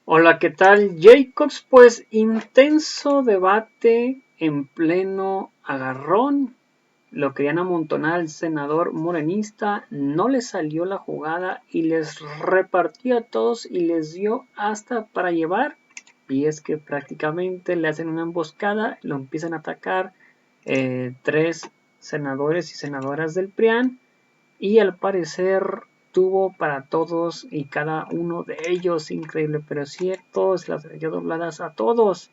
Hola, ¿qué tal, Jacobs? Pues intenso debate en pleno agarrón. Lo querían amontonar al senador morenista, no le salió la jugada y les repartió a todos y les dio hasta para llevar. Y es que prácticamente le hacen una emboscada, lo empiezan a atacar tres senadores y senadoras del PRIAN y al parecer tuvo para todos y cada uno de ellos, increíble pero cierto, se las dio dobladas a todos.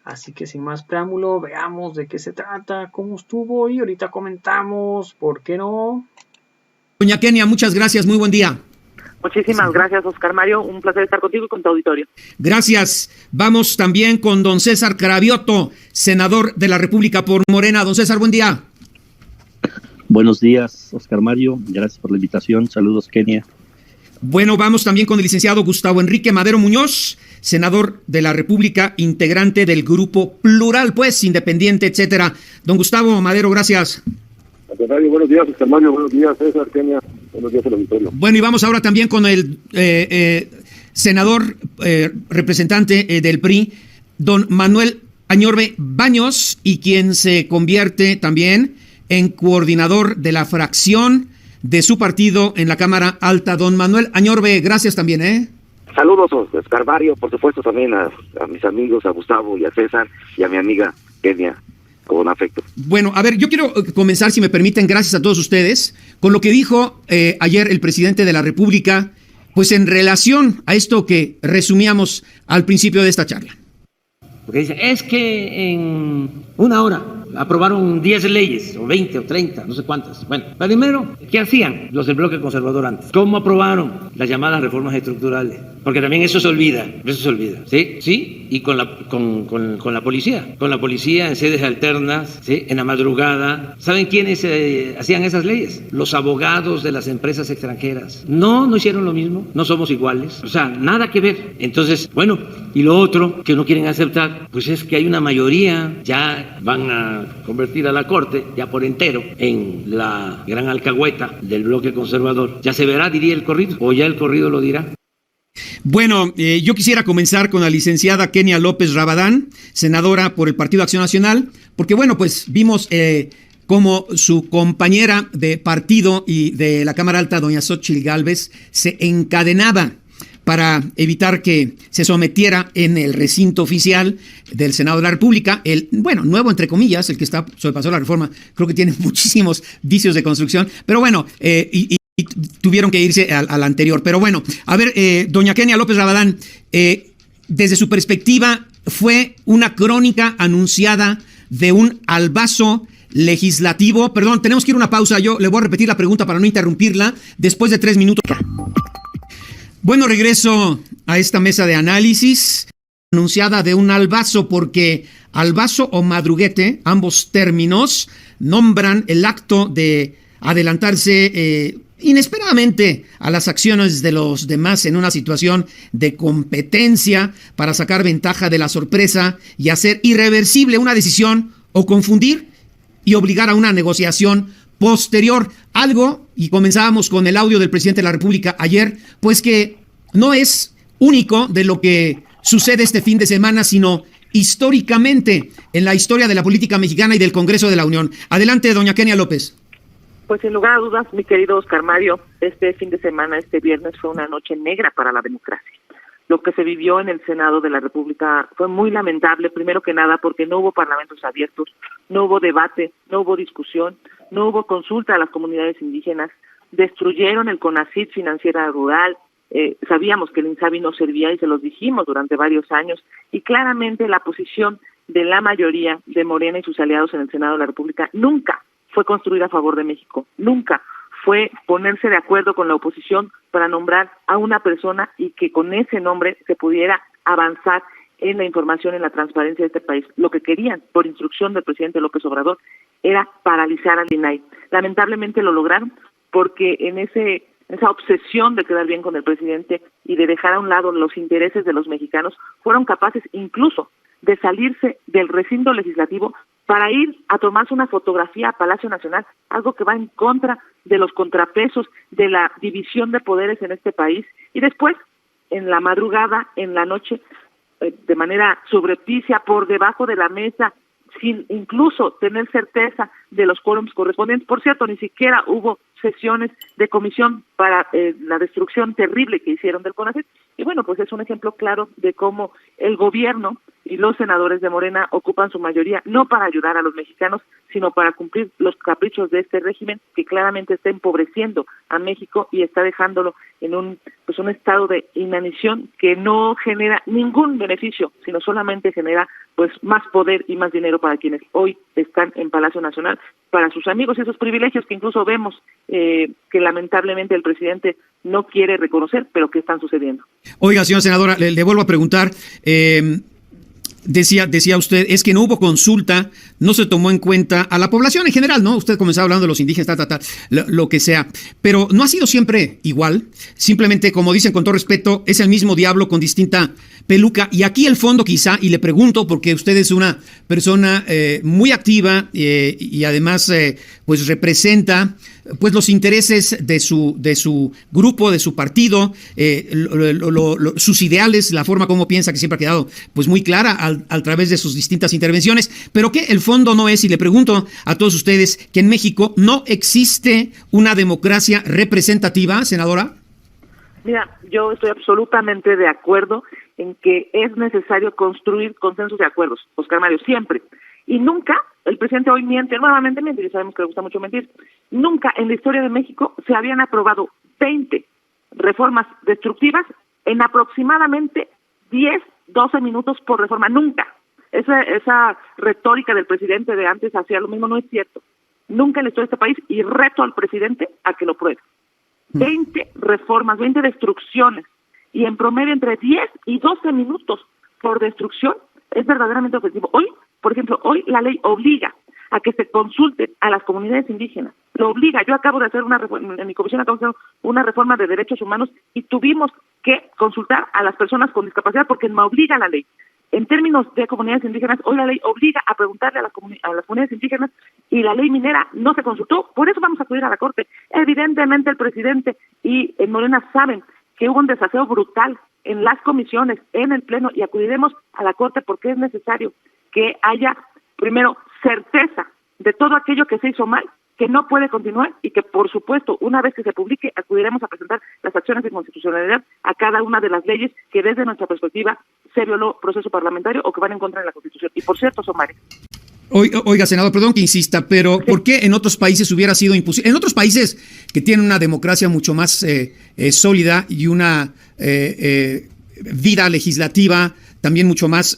Así que sin más preámbulo, veamos de qué se trata, cómo estuvo y ahorita comentamos, ¿por qué no? Doña Kenia, muchas gracias, muy buen día. Muchísimas gracias, Oscar Mario. Un placer estar contigo y con tu auditorio. Gracias. Vamos también con don César Cravioto, senador de la República por Morena. Don César, buen día. Buenos días, Oscar Mario. Gracias por la invitación. Saludos, Kenia. Bueno, vamos también con el licenciado Gustavo Enrique Madero Muñoz, senador de la República, integrante del Grupo Plural, pues, independiente, etcétera. Don Gustavo Madero, gracias. Buenos días, Oscar Mario. Buenos días, César, Kenia. Buenos días, el auditorio. Bueno, y vamos ahora también con el senador representante del PRI, don Manuel Añorbe Baños, y quien se convierte también en coordinador de la fracción de su partido en la Cámara Alta. Don Manuel Añorbe, gracias también, ¿eh? Saludos, Oscar Mario, por supuesto también a mis amigos, a Gustavo y a César y a mi amiga Kenia, con afecto. Bueno, a ver, yo quiero comenzar, si me permiten, gracias a todos ustedes, con lo que dijo ayer el presidente de la República, pues en relación a esto que resumíamos al principio de esta charla. Porque dice, es que en una hora aprobaron 10 leyes, o 20, o 30, no sé cuántas. Bueno, primero, ¿qué hacían los del bloque conservador antes? ¿Cómo aprobaron las llamadas reformas estructurales? Porque también eso se olvida, ¿sí? ¿Sí? Y con la policía en sedes alternas, ¿sí? En la madrugada. ¿Saben quiénes hacían esas leyes? Los abogados de las empresas extranjeras. No hicieron lo mismo, no somos iguales, o sea, nada que ver. Entonces, bueno, y lo otro que no quieren aceptar, pues es que hay una mayoría, ya van a convertir a la Corte, ya por entero, en la gran alcahueta del bloque conservador. Ya se verá, diría el corrido, o ya el corrido lo dirá. Bueno, yo quisiera comenzar con la licenciada Kenia López Rabadán, senadora por el Partido Acción Nacional, porque bueno, pues vimos cómo su compañera de partido y de la Cámara Alta, doña Xóchitl Gálvez, se encadenaba para evitar que se sometiera en el recinto oficial del Senado de la República, el, bueno, nuevo entre comillas, el que está sobrepasó la reforma, creo que tiene muchísimos vicios de construcción, pero bueno, y tuvieron que irse al anterior. Pero bueno, a ver, doña Kenia López Rabadán, desde su perspectiva, fue una crónica anunciada de un albazo legislativo. Perdón, tenemos que ir a una pausa, yo le voy a repetir la pregunta para no interrumpirla, después de 3 minutos. Bueno, regreso a esta mesa de análisis anunciada de un albazo, porque albazo o madruguete, ambos términos, nombran el acto de adelantarse inesperadamente a las acciones de los demás en una situación de competencia para sacar ventaja de la sorpresa y hacer irreversible una decisión o confundir y obligar a una negociación posterior. Algo, y comenzábamos con el audio del presidente de la República ayer, pues que no es único de lo que sucede este fin de semana, sino históricamente en la historia de la política mexicana y del Congreso de la Unión. Adelante, doña Kenia López. Pues sin lugar a dudas, mi querido Oscar Mario, este fin de semana, este viernes, fue una noche negra para la democracia. Lo que se vivió en el Senado de la República fue muy lamentable, primero que nada porque no hubo parlamentos abiertos, no hubo debate, no hubo discusión, no hubo consulta a las comunidades indígenas, destruyeron el CONACYT Financiera Rural, sabíamos que el INSABI no servía y se los dijimos durante varios años, y claramente la posición de la mayoría de Morena y sus aliados en el Senado de la República nunca fue construir a favor de México, nunca fue ponerse de acuerdo con la oposición para nombrar a una persona y que con ese nombre se pudiera avanzar en la información, en la transparencia de este país. Lo que querían, por instrucción del presidente López Obrador, era paralizar al INAI. Lamentablemente lo lograron porque en esa obsesión de quedar bien con el presidente y de dejar a un lado los intereses de los mexicanos, fueron capaces incluso de salirse del recinto legislativo para ir a tomarse una fotografía a Palacio Nacional, algo que va en contra de los contrapesos, de la división de poderes en este país, y después en la madrugada, en la noche, de manera subrepticia, por debajo de la mesa, sin incluso tener certeza de los quórums correspondientes. Por cierto, ni siquiera hubo sesiones de comisión para la destrucción terrible que hicieron del CONACYT. Y bueno, pues es un ejemplo claro de cómo el gobierno y los senadores de Morena ocupan su mayoría no para ayudar a los mexicanos, sino para cumplir los caprichos de este régimen que claramente está empobreciendo a México y está dejándolo en un estado de inanición que no genera ningún beneficio, sino solamente genera pues más poder y más dinero para quienes hoy están en Palacio Nacional, para sus amigos y esos privilegios que incluso vemos que lamentablemente el presidente no quiere reconocer, pero que están sucediendo. Oiga, señora senadora, le vuelvo a preguntar. Decía usted, es que no hubo consulta, no se tomó en cuenta a la población en general, ¿no? Usted comenzaba hablando de los indígenas, lo que sea, pero no ha sido siempre igual. Simplemente, como dicen con todo respeto, es el mismo diablo con distinta peluca. Y aquí el fondo quizá, y le pregunto porque usted es una persona muy activa y además pues representa pues los intereses de su grupo, de su partido, sus ideales, la forma como piensa, que siempre ha quedado pues muy clara a través de sus distintas intervenciones, pero que el fondo no es, y le pregunto a todos ustedes, que en México no existe una democracia representativa, senadora. Mira, yo estoy absolutamente de acuerdo en que es necesario construir consensos y acuerdos, Oscar Mario, siempre. Y nunca, el presidente hoy nuevamente miente, y sabemos que le gusta mucho mentir, nunca en la historia de México se habían aprobado 20 reformas destructivas en aproximadamente 10, 12 minutos por reforma, nunca. Esa retórica del presidente de antes hacía lo mismo, no es cierto. Nunca en la historia de este país, y reto al presidente a que lo pruebe. 20 reformas, 20 destrucciones, y en promedio entre 10 y 12 minutos por destrucción, es verdaderamente ofensivo. Hoy, por ejemplo, la ley obliga a que se consulte a las comunidades indígenas. Lo obliga. Yo acabo de hacer en mi comisión acabo de hacer una reforma de derechos humanos y tuvimos que consultar a las personas con discapacidad porque me obliga la ley. En términos de comunidades indígenas, hoy la ley obliga a preguntarle a las comunidades indígenas, y la ley minera no se consultó. Por eso vamos a acudir a la Corte. Evidentemente el presidente y Morena saben que hubo un desaseo brutal en las comisiones, en el Pleno, y acudiremos a la Corte porque es necesario que haya, primero, certeza de todo aquello que se hizo mal, que no puede continuar, y que, por supuesto, una vez que se publique, acudiremos a presentar las acciones de constitucionalidad a cada una de las leyes que desde nuestra perspectiva se violó proceso parlamentario o que van en contra de la Constitución. Y, por cierto, son varias. Oiga, senador, perdón que insista, pero ¿por qué en otros países hubiera sido imposible? En otros países que tienen una democracia mucho más sólida y una vida legislativa también mucho más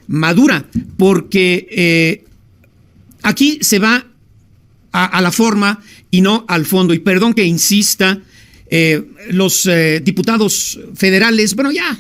madura, porque aquí se va a la forma y no al fondo. Y perdón que insista, los diputados federales, bueno, ya,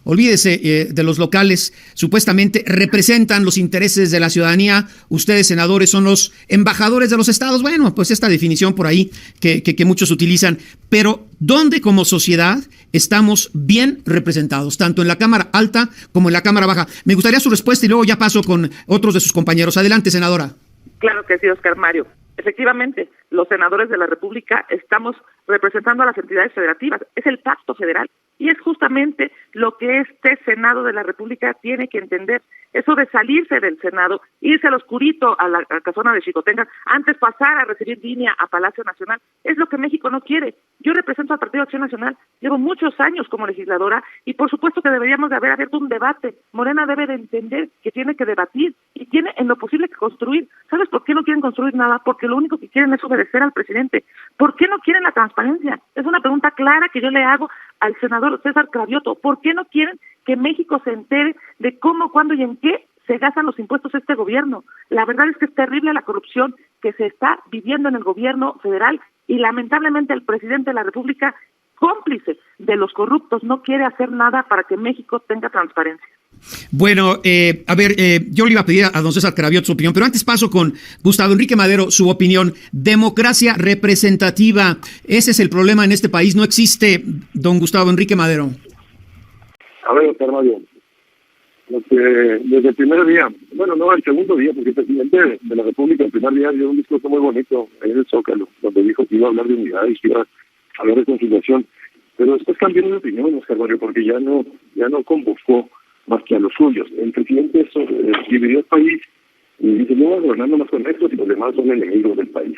olvídese de los locales, supuestamente representan los intereses de la ciudadanía. Ustedes, senadores, son los embajadores de los estados. Bueno, pues esta definición por ahí que muchos utilizan. Pero ¿dónde como sociedad estamos bien representados, tanto en la Cámara Alta como en la Cámara Baja? Me gustaría su respuesta y luego ya paso con otros de sus compañeros. Adelante, senadora. Claro que sí, Oscar Mario. Efectivamente, los senadores de la República estamos representando a las entidades federativas. Es el pacto federal. Y es justamente lo que este Senado de la República tiene que entender. Eso de salirse del Senado, irse al oscurito a la casona de Xicotenca, antes pasar a recibir línea a Palacio Nacional, es lo que México no quiere. Yo represento al Partido Acción Nacional, llevo muchos años como legisladora y por supuesto que deberíamos de haber abierto un debate. Morena debe de entender que tiene que debatir y tiene en lo posible que construir. ¿Sabes por qué no quieren construir nada? Porque lo único que quieren es obedecer al presidente. ¿Por qué no quieren la transparencia? Es una pregunta clara que yo le hago al senador César Cravioto. ¿Por qué no quieren que México se entere de cómo, cuándo y en qué se gastan los impuestos de este gobierno? La verdad es que es terrible la corrupción que se está viviendo en el gobierno federal y lamentablemente el presidente de la República, cómplice de los corruptos, no quiere hacer nada para que México tenga transparencia. Bueno, a ver, yo le iba a pedir a don César Cravioto su opinión, pero antes paso con Gustavo Enrique Madero, su opinión. Democracia representativa, ese es el problema en este país, no existe, don Gustavo Enrique Madero. A ver, Oscar Mario, desde el primer día, bueno, no, el segundo día, porque el presidente de la República el primer día dio un discurso muy bonito en el Zócalo, donde dijo que iba a hablar de unidad y que iba a hablar de conciliación. pero después cambió de opinión, Oscar Mario, porque ya no convocó más que a los suyos. El presidente dividió el país y dice, no voy a gobernar nomás con estos y los demás son enemigos del país.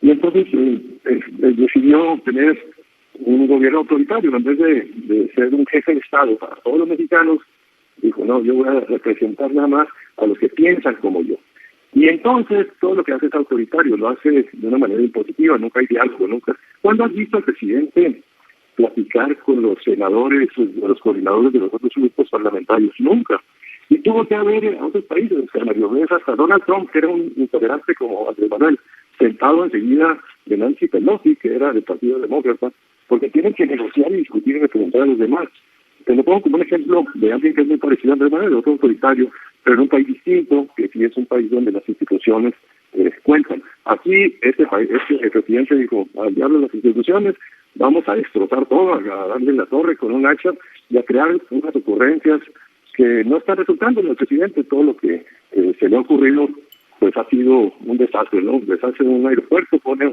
Y entonces decidió tener un gobierno autoritario, en vez de ser un jefe de Estado para todos los mexicanos, dijo, no, yo voy a representar nada más a los que piensan como yo. Y entonces todo lo que hace es autoritario, lo hace de una manera impositiva, nunca hay diálogo, nunca. ¿Cuándo has visto al presidente platicar con los senadores, los coordinadores de los otros grupos parlamentarios? Nunca. Y tuvo que haber en otros países, ves hasta Donald Trump, que era un intolerante como Andrés Manuel, sentado enseguida de Nancy Pelosi, que era del Partido Demócrata, porque tienen que negociar y discutir y representar a los demás. Te lo pongo como un ejemplo de alguien que es muy parecido a Andrés Manuel, otro autoritario, pero en un país distinto, que sí es un país donde las instituciones cuentan. Aquí este presidente dijo, al diablo las instituciones, vamos a destrozar todo, a darle la torre con un hacha y a crear unas ocurrencias que no están resultando en el presidente. Todo lo que se le ha ocurrido pues ha sido un desastre, ¿no? Deshace un aeropuerto, pone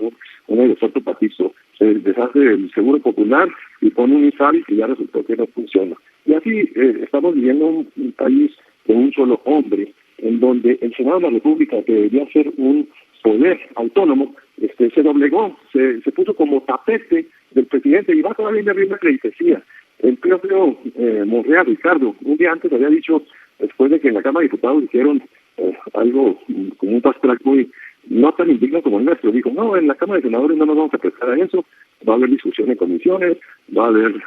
un aeropuerto patizo, deshace el seguro popular y pone un ISABI que ya resultó que no funciona. Y así estamos viviendo un país de un solo hombre, en donde el Senado de la República, que debería ser un poder autónomo, se doblegó, se puso como tapete del presidente y bajo la línea de pleitesía. El propio Monreal, Ricardo, un día antes había dicho, después de que en la Cámara de Diputados hicieron algo como un fast track muy no tan indigno como el nuestro, dijo, no, en la Cámara de Senadores no nos vamos a prestar a eso, va a haber discusión en comisiones, va a haber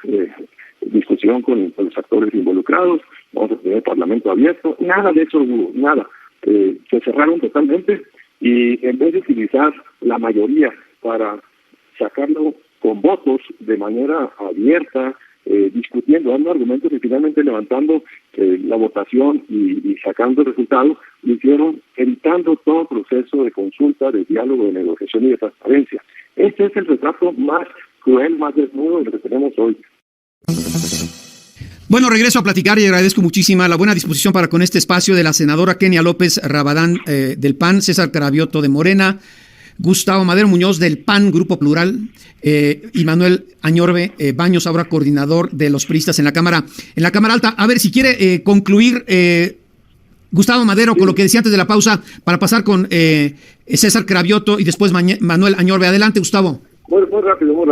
discusión con los actores involucrados, vamos a tener parlamento abierto, nada de eso hubo, nada. Se cerraron totalmente y en vez de utilizar la mayoría para sacarlo con votos de manera abierta, discutiendo, dando argumentos y finalmente levantando la votación y sacando el resultado, lo hicieron evitando todo proceso de consulta, de diálogo, de negociación y de transparencia. Este es el retrato más cruel, más desnudo de lo que tenemos hoy. Bueno, regreso a platicar y agradezco muchísima la buena disposición para con este espacio de la senadora Kenia López Rabadán del PAN, César Cravioto de Morena, Gustavo Madero Muñoz del PAN, Grupo Plural, y Manuel Añorbe Baños, ahora coordinador de los priistas en la Cámara Alta. A ver, si quiere concluir Gustavo Madero con lo que decía antes de la pausa para pasar con César Cravioto y después Manuel Añorbe. Adelante, Gustavo. Muy rápido,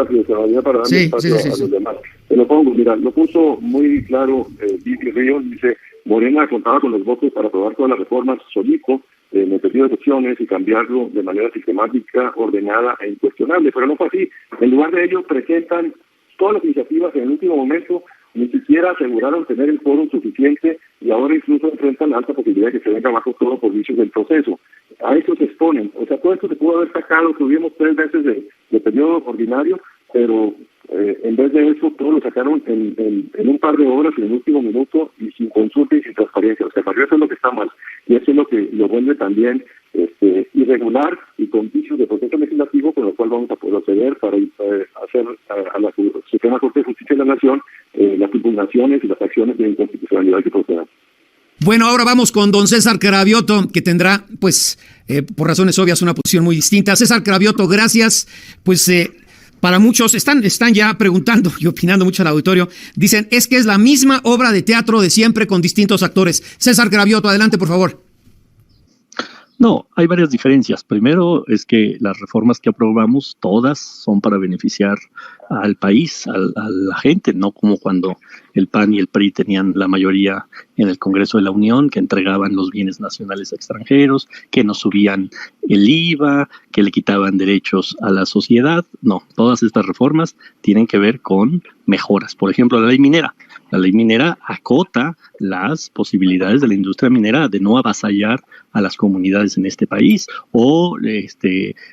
ya para darle espacio a los demás. Te lo pongo, mira, lo puso muy claro Vicky Ríos, dice, Morena contaba con los votos para aprobar todas las reformas solito, en el periodo de elecciones y cambiarlo de manera sistemática, ordenada e incuestionable, pero no fue así. En lugar de ello, presentan todas las iniciativas en el último momento, ni siquiera aseguraron tener el quórum suficiente y ahora incluso enfrentan la alta posibilidad de que se venga abajo todo por vicios del proceso. A eso se exponen. O sea, todo esto se pudo haber sacado, tuvimos 3 meses de periodo ordinario, pero en vez de eso, todo lo sacaron en un par de horas, en el último minuto, y sin consulta y sin transparencia. O sea, para eso es lo que está mal. Y eso es lo que lo vuelve también irregular y con vicios de proceso legislativo, con lo cual vamos a proceder para hacer a la Suprema Corte de Justicia de la Nación las impugnaciones y las acciones de inconstitucionalidad que procedan. Bueno, ahora vamos con don César Cravioto, que tendrá, pues, por razones obvias, una posición muy distinta. César Cravioto, gracias. Pues para muchos están ya preguntando y opinando mucho al auditorio. Dicen, es que es la misma obra de teatro de siempre con distintos actores. César Cravioto, adelante, por favor. No, hay varias diferencias. Primero es que las reformas que aprobamos, todas son para beneficiar al país, a la gente, no como cuando el PAN y el PRI tenían la mayoría en el Congreso de la Unión, que entregaban los bienes nacionales a extranjeros, que nos subían el IVA, que le quitaban derechos a la sociedad. No, todas estas reformas tienen que ver con mejoras. Por ejemplo, la ley minera. La ley minera acota las posibilidades de la industria minera de no avasallar a las comunidades en este país, o le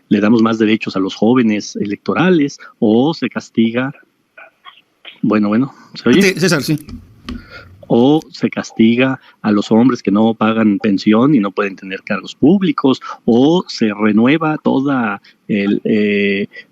damos más derechos a los jóvenes electorales, o se castiga. Bueno, ¿se oye? César, sí. O se castiga a los hombres que no pagan pensión y no pueden tener cargos públicos, o se renueva toda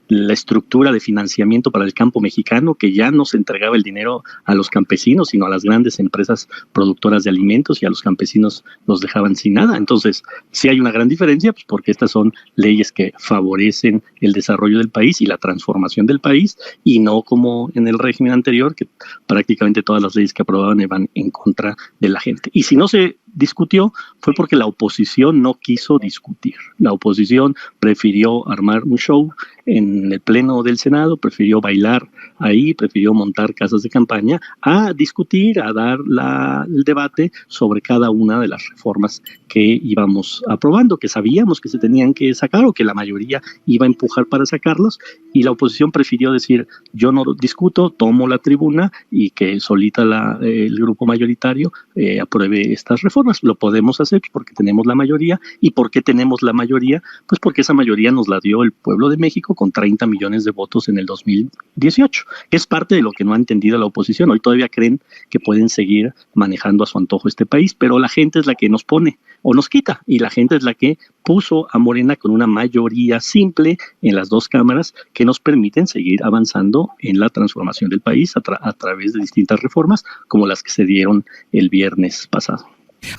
la estructura de financiamiento para el campo mexicano, que ya no se entregaba el dinero a los campesinos, sino a las grandes empresas productoras de alimentos, y a los campesinos los dejaban sin nada. Entonces, sí hay una gran diferencia, pues porque estas son leyes que favorecen el desarrollo del país y la transformación del país, y no como en el régimen anterior, que prácticamente todas las leyes que aprobaban iban en contra de la gente. Y si no se discutió, fue porque la oposición no quiso discutir. La oposición prefirió armar un show en el pleno del Senado, prefirió bailar ahí, prefirió montar casas de campaña, a discutir, a dar el debate sobre cada una de las reformas que íbamos aprobando, que sabíamos que se tenían que sacar o que la mayoría iba a empujar para sacarlos, y la oposición prefirió decir: yo no discuto, tomo la tribuna y que solita el grupo mayoritario apruebe estas reformas. Lo podemos hacer porque tenemos la mayoría. ¿Y por qué tenemos la mayoría? Pues porque esa mayoría nos la dio el pueblo de México con 30 millones de votos en el 2018. Es parte de lo que no ha entendido la oposición. Hoy todavía creen que pueden seguir manejando a su antojo este país, pero la gente es la que nos pone o nos quita, y la gente es la que puso a Morena con una mayoría simple en las dos cámaras que nos permiten seguir avanzando en la transformación del país a través de distintas reformas como las que se dieron el viernes pasado.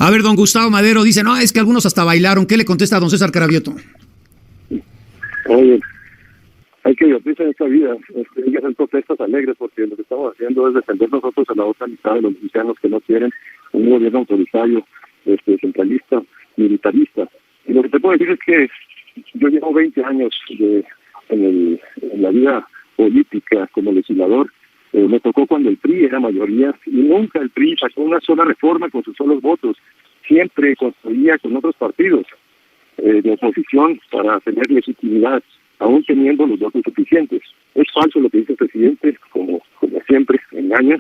A ver, don Gustavo Madero dice: no, es que algunos hasta bailaron. ¿Qué le contesta a don César Cravioto? Oye, hay que divertirse en esta vida, hay que hacer protestas alegres, porque lo que estamos haciendo es defender nosotros a la otra mitad de los mexicanos que no quieren un gobierno autoritario, centralista, militarista. Y lo que te puedo decir es que yo llevo 20 años en la vida política como legislador. Me tocó cuando el PRI era mayoría, y nunca el PRI sacó una sola reforma con sus solos votos. Siempre construía con otros partidos de oposición para tener legitimidad, aún teniendo los votos suficientes. Es falso lo que dice el presidente, como siempre, engaña,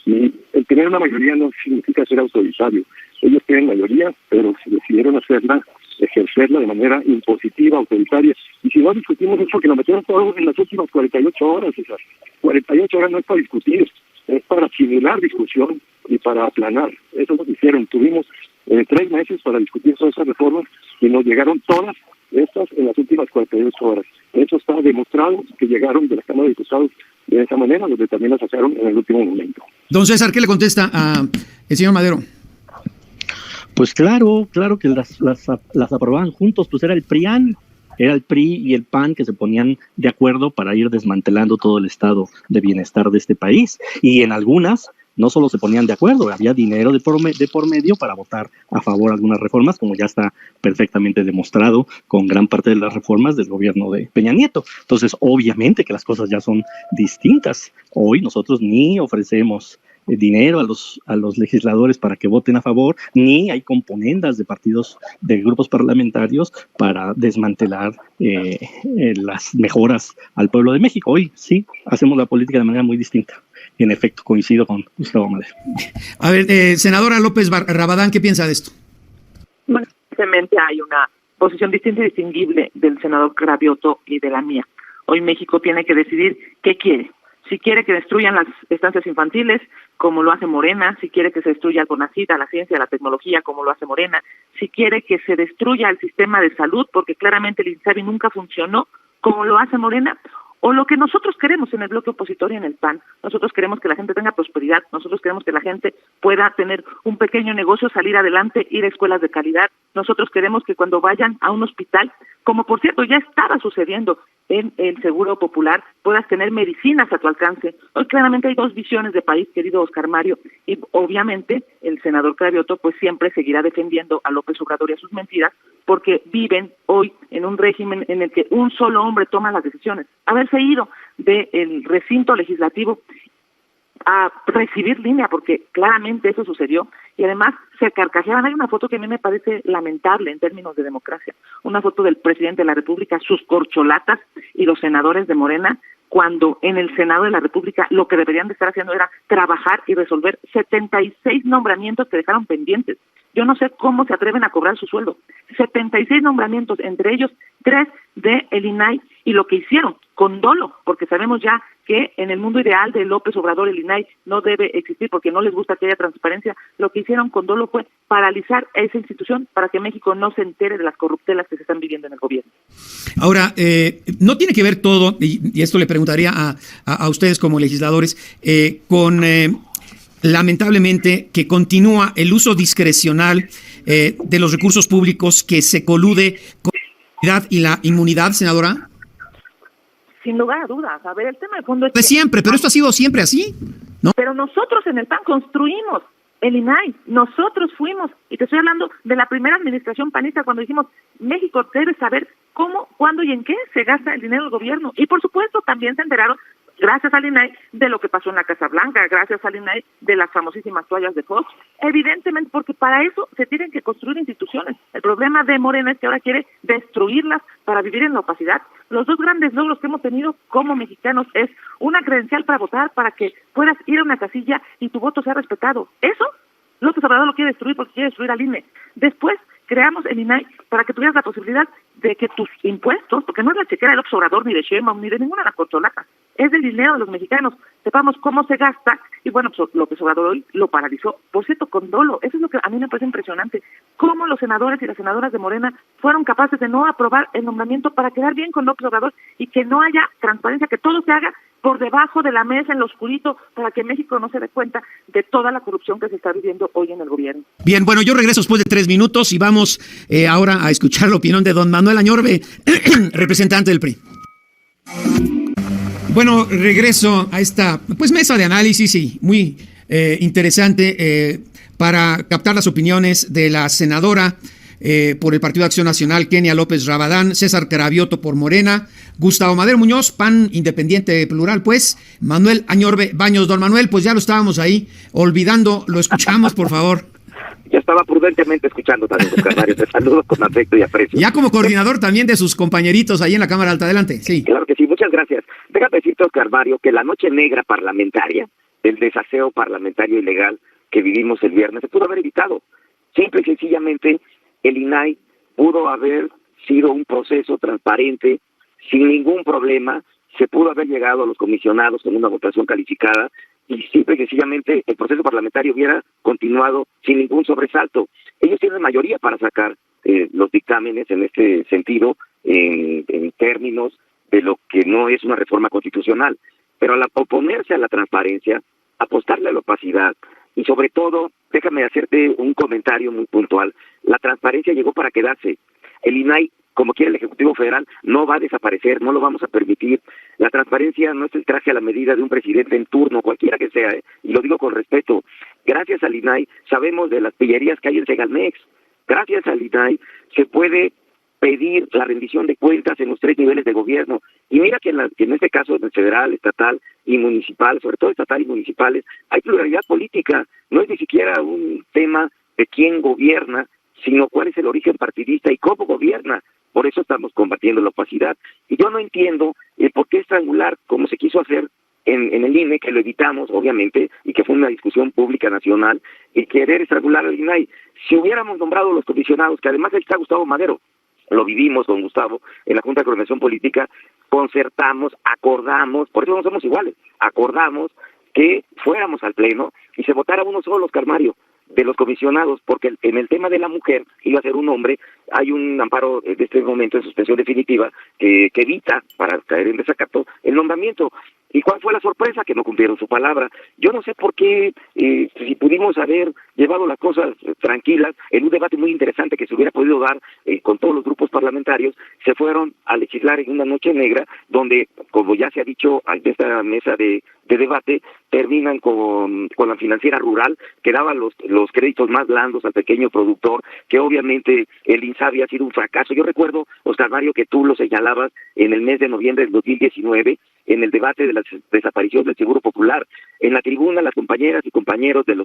y el tener una mayoría no significa ser autoritario. Ellos tienen mayoría, pero decidieron ejercerla de manera impositiva, autoritaria. Y si no discutimos es porque nos metieron todos en las últimas 48 horas, César. 48 horas no es para discutir, es para simular discusión y para aplanar. Eso es lo que hicieron. Tuvimos 3 meses para discutir todas esas reformas y nos llegaron todas estas en las últimas 48 horas. Eso está demostrado, que llegaron de la Cámara de Diputados de esa manera, donde también la sacaron en el último momento. Don César, ¿qué le contesta a el señor Madero? Pues claro que las aprobaban juntos, pues era el PRIAN. Era el PRI y el PAN que se ponían de acuerdo para ir desmantelando todo el estado de bienestar de este país. Y en algunas no solo se ponían de acuerdo, había dinero de por medio para votar a favor de algunas reformas, como ya está perfectamente demostrado con gran parte de las reformas del gobierno de Peña Nieto. Entonces, obviamente que las cosas ya son distintas. Hoy nosotros ni ofrecemos dinero a los legisladores para que voten a favor, ni hay componendas de partidos, de grupos parlamentarios para desmantelar las mejoras al pueblo de México. Hoy sí hacemos la política de manera muy distinta. En efecto, coincido con Gustavo Madero. A ver, senadora López Rabadán, ¿qué piensa de esto? Bueno, simplemente hay una posición distinta y distinguible del senador Cravioto y de la mía. Hoy México tiene que decidir qué quiere. Si quiere que destruyan las estancias infantiles, como lo hace Morena, si quiere que se destruya el CONACYT, la ciencia, la tecnología, como lo hace Morena, si quiere que se destruya el sistema de salud, porque claramente el INSABI nunca funcionó, como lo hace Morena, o lo que nosotros queremos en el bloque opositor y en el PAN. Nosotros queremos que la gente tenga prosperidad, nosotros queremos que la gente pueda tener un pequeño negocio, salir adelante, ir a escuelas de calidad. Nosotros queremos que cuando vayan a un hospital, como por cierto ya estaba sucediendo en el Seguro Popular, puedas tener medicinas a tu alcance. Hoy claramente hay 2 visiones de país, querido Oscar Mario, y obviamente el senador Cravioto pues siempre seguirá defendiendo a López Obrador y a sus mentiras, porque viven hoy en un régimen en el que un solo hombre toma las decisiones. Haberse ido del recinto legislativo a recibir línea, porque claramente eso sucedió, y además se carcajeaban. Hay una foto que a mí me parece lamentable en términos de democracia, una foto del presidente de la República, sus corcholatas y los senadores de Morena, cuando en el Senado de la República lo que deberían de estar haciendo era trabajar y resolver 76 nombramientos que dejaron pendientes. Yo no sé cómo se atreven a cobrar su sueldo. 76 nombramientos, entre ellos 3 de el INAI, y lo que hicieron con dolo, porque sabemos ya que en el mundo ideal de López Obrador el INAI no debe existir porque no les gusta que haya transparencia. Lo que hicieron con dolo fue paralizar esa institución para que México no se entere de las corruptelas que se están viviendo en el gobierno. Ahora, no tiene que ver todo, y esto le preguntaría a ustedes como legisladores, con lamentablemente que continúa el uso discrecional de los recursos públicos, que se colude con la y la inmunidad, senadora. Sin lugar a dudas. A ver, el tema de fondo es De siempre, pero esto ha sido siempre así, ¿no? Pero nosotros en el PAN construimos el INAI, nosotros fuimos, y te estoy hablando de la primera administración panista, cuando dijimos, México debe saber cómo, cuándo y en qué se gasta el dinero del gobierno. Y por supuesto también se enteraron, gracias al INAI, de lo que pasó en la Casa Blanca, gracias al INAI, de las famosísimas toallas de Fox. Evidentemente, porque para eso se tienen que construir instituciones. El problema de Morena es que ahora quiere destruirlas para vivir en la opacidad. Los dos grandes logros que hemos tenido como mexicanos es una credencial para votar, para que puedas ir a una casilla y tu voto sea respetado. Eso López Obrador lo quiere destruir porque quiere destruir al INE. Después creamos el INAI para que tuvieras la posibilidad de que tus impuestos, porque no es la chequera de López Obrador, ni de Sheinbaum, ni de ninguna de las corcholatas, es del dinero de los mexicanos, sepamos cómo se gasta, y bueno, pues López Obrador hoy lo paralizó, por cierto, con dolo. Eso es lo que a mí me parece impresionante, cómo los senadores y las senadoras de Morena fueron capaces de no aprobar el nombramiento para quedar bien con López Obrador y que no haya transparencia, que todo se haga por debajo de la mesa, en lo oscurito, para que México no se dé cuenta de toda la corrupción que se está viviendo hoy en el gobierno. Bien, bueno, yo regreso después de 3 minutos y vamos ahora a escuchar la opinión de don Manuel Añorbe, representante del PRI. Bueno, regreso a esta mesa de análisis y muy interesante para captar las opiniones de la senadora por el Partido de Acción Nacional, Kenia López Rabadán, César Cravioto por Morena, Gustavo Madero Muñoz, PAN Independiente Plural, Manuel Añorbe Baños. Don Manuel, ya lo estábamos ahí olvidando, lo escuchamos, por favor. Yo estaba prudentemente escuchando también, Oscar Mario, te saludo con afecto y aprecio. Ya como coordinador también de sus compañeritos ahí en la Cámara Alta, adelante. Sí. Claro que sí, muchas gracias. Déjame decirte, Oscar Mario, que la noche negra parlamentaria, el desaseo parlamentario ilegal que vivimos el viernes, se pudo haber evitado. Simple y sencillamente, el INAI pudo haber sido un proceso transparente, sin ningún problema, se pudo haber llegado a los comisionados con una votación calificada y simple y sencillamente el proceso parlamentario hubiera continuado sin ningún sobresalto. Ellos tienen mayoría para sacar los dictámenes en este sentido, en términos de lo que no es una reforma constitucional, pero al oponerse a la transparencia, apostarle a la opacidad, y sobre todo, déjame hacerte un comentario muy puntual, la transparencia llegó para quedarse. El INAI, como quiere el Ejecutivo Federal, no va a desaparecer, no lo vamos a permitir. La transparencia no es el traje a la medida de un presidente en turno, cualquiera que sea, y lo digo con respeto. Gracias al INAI sabemos de las pillerías que hay en Segalmex. Gracias al INAI se puede pedir la rendición de cuentas en los 3 niveles de gobierno. Y mira que en este caso, en el federal, estatal y municipal, sobre todo estatal y municipales, hay pluralidad política. No es ni siquiera un tema de quién gobierna, sino cuál es el origen partidista y cómo gobierna. Por eso estamos combatiendo la opacidad. Y yo no entiendo el por qué estrangular, como se quiso hacer en el INE, que lo evitamos, obviamente, y que fue una discusión pública nacional, y querer estrangular al INAI. Si hubiéramos nombrado los comisionados, que además ahí está Gustavo Madero, lo vivimos con Gustavo en la Junta de Coordinación Política, concertamos, acordamos, por eso no somos iguales, acordamos que fuéramos al Pleno y se votara uno solo, Oscar Mario, de los comisionados, porque en el tema de la mujer iba a ser un hombre. Hay un amparo de este momento de suspensión definitiva que evita, para caer en desacato, el nombramiento. ¿Y cuál fue la sorpresa? Que no cumplieron su palabra. Yo no sé por qué, si pudimos haber llevado las cosas tranquilas, en un debate muy interesante que se hubiera podido dar con todos los grupos parlamentarios, se fueron a legislar en una noche negra, donde, como ya se ha dicho en esta mesa de debate, terminan con la financiera rural, que daba los créditos más blandos al pequeño productor, que obviamente el INSABI ha sido un fracaso. Yo recuerdo, Oscar Mario, que tú lo señalabas en el mes de noviembre del 2019, en el debate de la desaparición del Seguro Popular. En la tribuna, las compañeras y compañeros del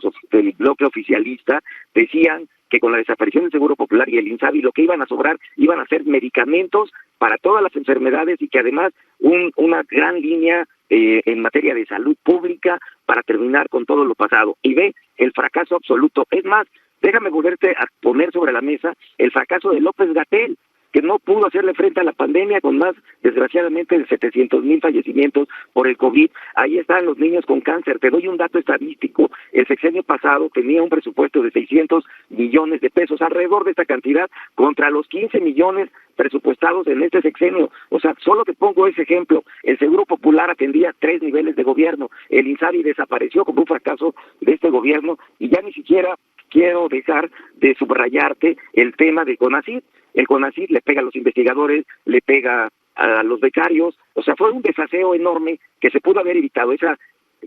bloque oficialista decían que con la desaparición del Seguro Popular y el INSABI lo que iban a sobrar iban a ser medicamentos para todas las enfermedades, y que además una gran línea en materia de salud pública para terminar con todo lo pasado. Y ve el fracaso absoluto. Es más, déjame volverte a poner sobre la mesa el fracaso de López-Gatell, que no pudo hacerle frente a la pandemia con más, desgraciadamente, de 700,000 fallecimientos por el COVID. Ahí están los niños con cáncer. Te doy un dato estadístico. El sexenio pasado tenía un presupuesto de 600 millones de pesos, alrededor de esta cantidad, contra los 15 millones presupuestados en este sexenio. O sea, solo te pongo ese ejemplo. El Seguro Popular atendía 3 niveles de gobierno. El INSABI desapareció como un fracaso de este gobierno, y ya ni siquiera quiero dejar de subrayarte el tema de CONACYT. El CONACYT le pega a los investigadores, le pega a los becarios. O sea, fue un desaseo enorme que se pudo haber evitado. Esa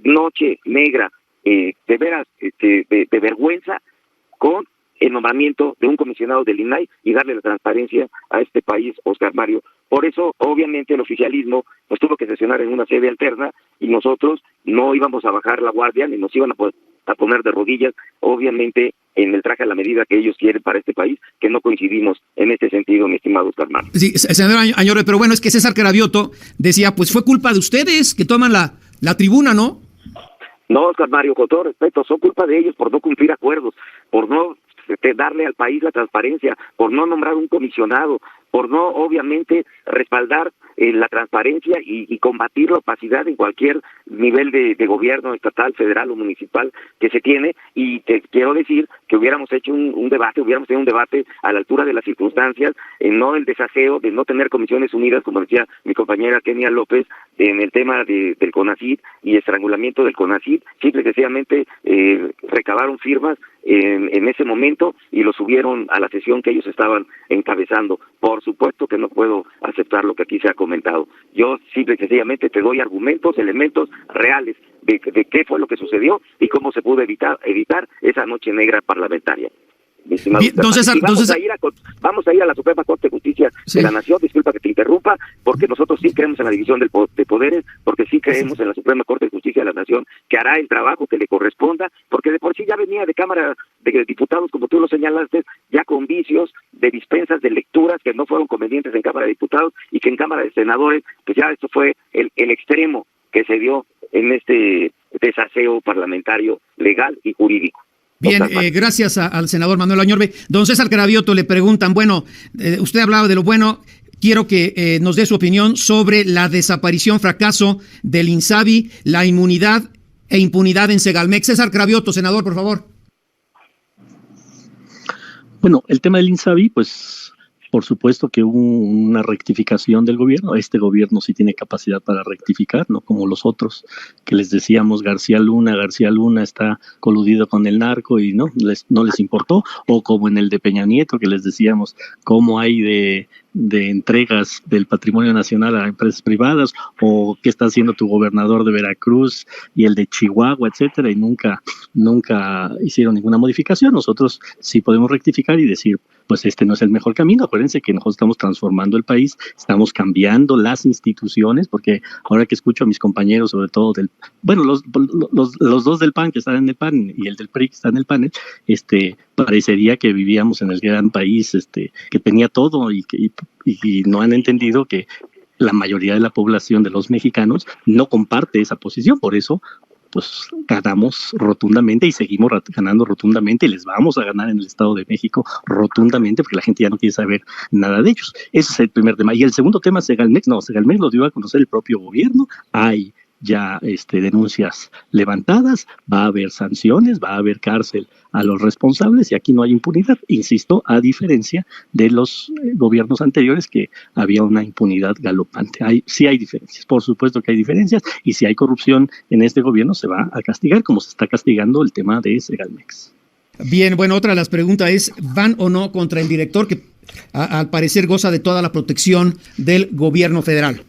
noche negra, de veras, de vergüenza, con el nombramiento de un comisionado del INAI y darle la transparencia a este país, Oscar Mario. Por eso, obviamente, el oficialismo pues tuvo que sesionar en una sede alterna, y nosotros no íbamos a bajar la guardia ni nos iban a poner de rodillas, obviamente en el traje a la medida que ellos quieren para este país, que no coincidimos en este sentido, mi estimado Oscar Mario. Sí, senador Añorbe, pero bueno, es que César Cravioto decía, pues fue culpa de ustedes que toman la tribuna, ¿no? No, Oscar Mario, con todo respeto, son culpa de ellos por no cumplir acuerdos, por no darle al país la transparencia, por no nombrar un comisionado, por no, obviamente, respaldar la transparencia y combatir la opacidad en cualquier nivel de gobierno estatal, federal o municipal que se tiene. Y te quiero decir que hubiéramos hecho un debate, hubiéramos tenido un debate a la altura de las circunstancias, no el desaseo de no tener comisiones unidas, como decía mi compañera Kenia López, en el tema del CONACYT y estrangulamiento del CONACYT. Simple y sencillamente recabaron firmas en ese momento y lo subieron a la sesión que ellos estaban encabezando. Por supuesto que no puedo aceptar lo que aquí se ha comentado. Yo simple y sencillamente te doy argumentos, elementos reales de qué fue lo que sucedió y cómo se pudo evitar esa noche negra parlamentaria. Bien, vamos a ir a la Suprema Corte de Justicia de la Nación. Disculpa que te interrumpa, porque nosotros sí creemos en la división de poderes, porque sí creemos en la Suprema Corte de Justicia de la Nación, que hará el trabajo que le corresponda, porque de por sí ya venía de Cámara de Diputados, como tú lo señalaste, ya con vicios de dispensas de lecturas que no fueron convenientes en Cámara de Diputados, y que en Cámara de Senadores, pues ya esto fue el extremo que se dio en este desaseo parlamentario, legal y jurídico. Bien, gracias al senador Manuel Añorbe. Don César Cravioto le preguntan, bueno, usted hablaba de lo bueno, quiero que nos dé su opinión sobre la desaparición, fracaso del INSABI, la inmunidad e impunidad en Segalmex. César Cravioto, senador, por favor. Bueno, el tema del INSABI, pues por supuesto que hubo una rectificación del gobierno. Este gobierno sí tiene capacidad para rectificar, no como los otros, que les decíamos García Luna está coludido con el narco y no les importó, o como en el de Peña Nieto, que les decíamos cómo hay de entregas del patrimonio nacional a empresas privadas, o qué está haciendo tu gobernador de Veracruz y el de Chihuahua, etcétera, y nunca hicieron ninguna modificación. Nosotros sí podemos rectificar y decir, pues este no es el mejor camino. Acuérdense que nosotros estamos transformando el país, estamos cambiando las instituciones, porque ahora que escucho a mis compañeros, sobre todo los dos del PAN que están en el PAN y el del PRI que está en el panel, parecería que vivíamos en el gran país, que tenía todo y no han entendido que la mayoría de la población de los mexicanos no comparte esa posición. Por eso pues ganamos rotundamente y seguimos ganando rotundamente, y les vamos a ganar en el Estado de México rotundamente, porque la gente ya no quiere saber nada de ellos. Ese es el primer tema. Y el segundo tema, Segalmex lo dio a conocer el propio gobierno. Hay ya denuncias levantadas, va a haber sanciones, va a haber cárcel a los responsables, y aquí no hay impunidad, insisto, a diferencia de los gobiernos anteriores, que había una impunidad galopante. Sí hay diferencias, por supuesto que hay diferencias, y si hay corrupción en este gobierno se va a castigar, como se está castigando el tema de Segalmex. Bien, bueno, otra de las preguntas es, ¿van o no contra el director que al parecer goza de toda la protección del gobierno federal?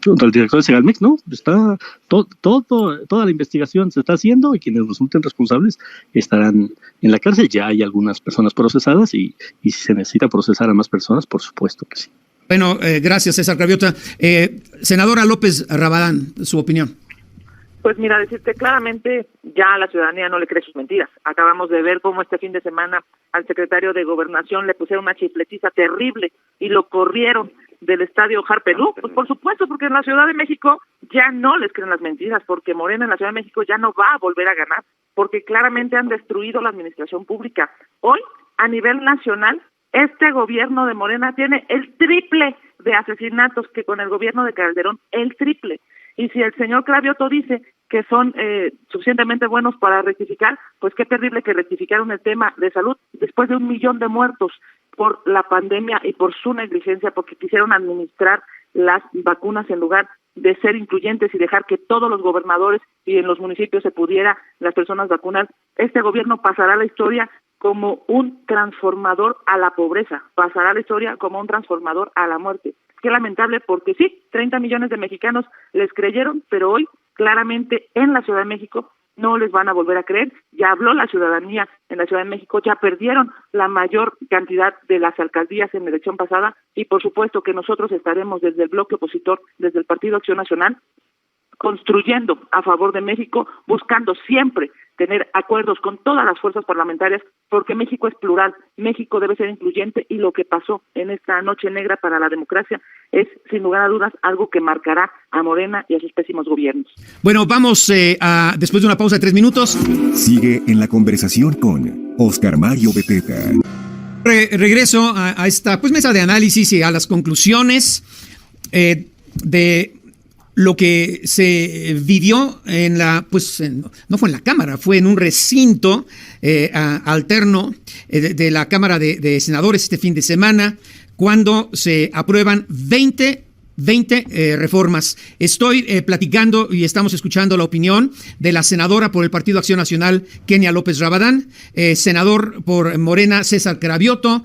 Contra el director de Segalmex, no, está toda la investigación se está haciendo, y quienes resulten responsables estarán en la cárcel. Ya hay algunas personas procesadas, y si se necesita procesar a más personas, por supuesto que sí. Bueno, gracias, César Cravioto. Senadora López Rabadán, su opinión. Pues mira, decirte claramente, ya la ciudadanía no le cree sus mentiras. Acabamos de ver cómo este fin de semana al secretario de Gobernación le pusieron una chifletiza terrible y lo corrieron del estadio Harperú. Pues por supuesto, porque en la Ciudad de México ya no les creen las mentiras, porque Morena en la Ciudad de México ya no va a volver a ganar, porque claramente han destruido la administración pública. Hoy, a nivel nacional, este gobierno de Morena tiene el triple de asesinatos que con el gobierno de Calderón, el triple. Y si el señor Cravioto dice que son suficientemente buenos para rectificar, pues qué terrible que rectificaron el tema de salud después de 1 millón de muertos por la pandemia y por su negligencia, porque quisieron administrar las vacunas en lugar de ser incluyentes y dejar que todos los gobernadores y en los municipios se pudiera las personas vacunar. Este gobierno pasará a la historia como un transformador a la pobreza, pasará a la historia como un transformador a la muerte. Qué lamentable, porque sí, 30 millones de mexicanos les creyeron, pero hoy claramente en la Ciudad de México no les van a volver a creer. Ya habló la ciudadanía en la Ciudad de México, ya perdieron la mayor cantidad de las alcaldías en la elección pasada y por supuesto que nosotros estaremos desde el bloque opositor, desde el Partido Acción Nacional, construyendo a favor de México, buscando siempre tener acuerdos con todas las fuerzas parlamentarias, porque México es plural, México debe ser incluyente y lo que pasó en esta noche negra para la democracia es, sin lugar a dudas, algo que marcará a Morena y a sus pésimos gobiernos. Bueno, vamos después de una pausa de 3 minutos. Sigue en la conversación con Oscar Mario Beteta. Regreso a esta mesa de análisis y a las conclusiones de lo que se vivió en no fue en la Cámara, fue en un recinto alterno de la Cámara de Senadores este fin de semana, cuando se aprueban 20 reformas. Estoy platicando y estamos escuchando la opinión de la senadora por el Partido Acción Nacional, Kenia López Rabadán, senador por Morena, César Cravioto,